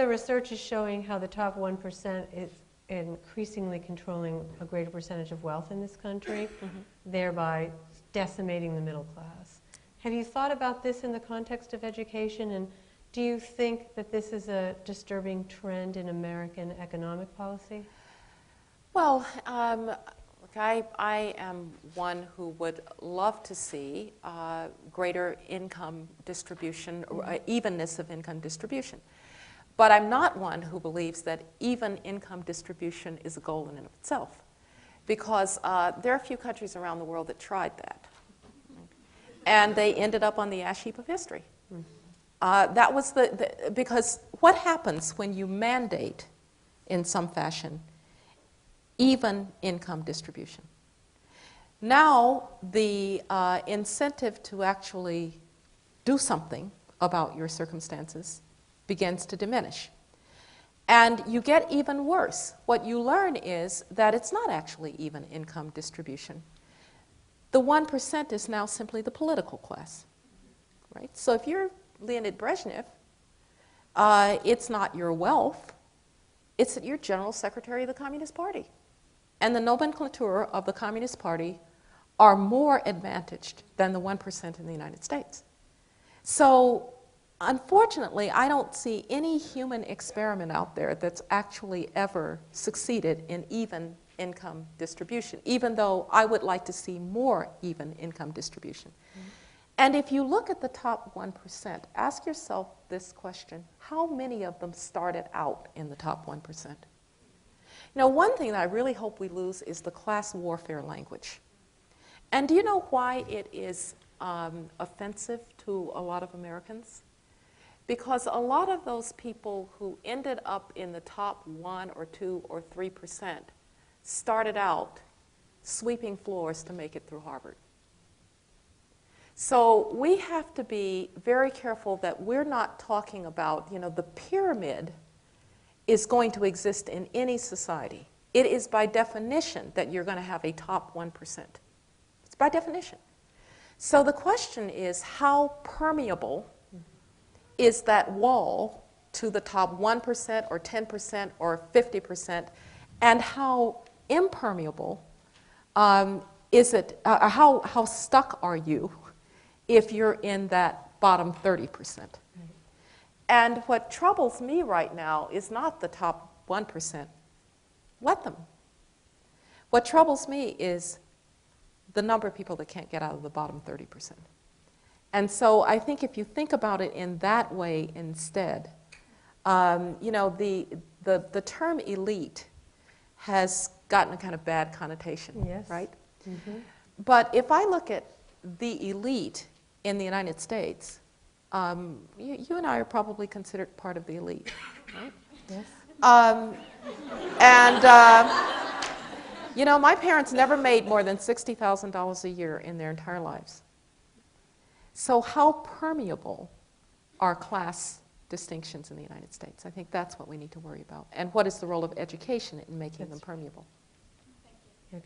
the research is showing how the top 1% is increasingly controlling a greater percentage of wealth in this country, thereby decimating the middle class. Have you thought about this in the context of education, and do you think that this is a disturbing trend in American economic policy? Well, look, I am one who would love to see greater income distribution, or evenness of income distribution. But I'm not one who believes that even income distribution is a goal in and of itself, because there are a few countries around the world that tried that, and they ended up on the ash heap of history. That was because what happens when you mandate, in some fashion, even income distribution? Now the incentive to actually do something about your circumstances begins to diminish. And you get even worse. What you learn is that it's not actually even income distribution. The 1% is now simply the political class, right? So if you're Leonid Brezhnev, it's not your wealth, it's that you're General Secretary of the Communist Party. And the nomenclature of the Communist Party are more advantaged than the 1% in the United States. So unfortunately, I don't see any human experiment out there that's actually ever succeeded in even income distribution, even though I would like to see more even income distribution. And if you look at the top 1%, ask yourself this question: how many of them started out in the top 1%? Now, one thing that I really hope we lose is the class warfare language. And do you know why it is offensive to a lot of Americans? Because a lot of those people who ended up in the top 1 or 2 or 3% started out sweeping floors to make it through Harvard. So we have to be very careful that we're not talking about, the pyramid is going to exist in any society. It is by definition that you're going to have a top 1%. It's by definition. So the question is, how permeable is that wall to the top 1% or 10% or 50%, and how impermeable is it, how stuck are you if you're in that bottom 30%? And what troubles me right now is not the top 1%. Let them. What troubles me is the number of people that can't get out of the bottom 30%. And so I think if you think about it in that way instead, the term elite has gotten a kind of bad connotation, yes. right? Mm-hmm. But if I look at the elite in the United States, you and I are probably considered part of the elite, right? Yes. My parents never made more than $60,000 a year in their entire lives. So how permeable are class distinctions in the United States? I think that's what we need to worry about. And what is the role of education in making them permeable?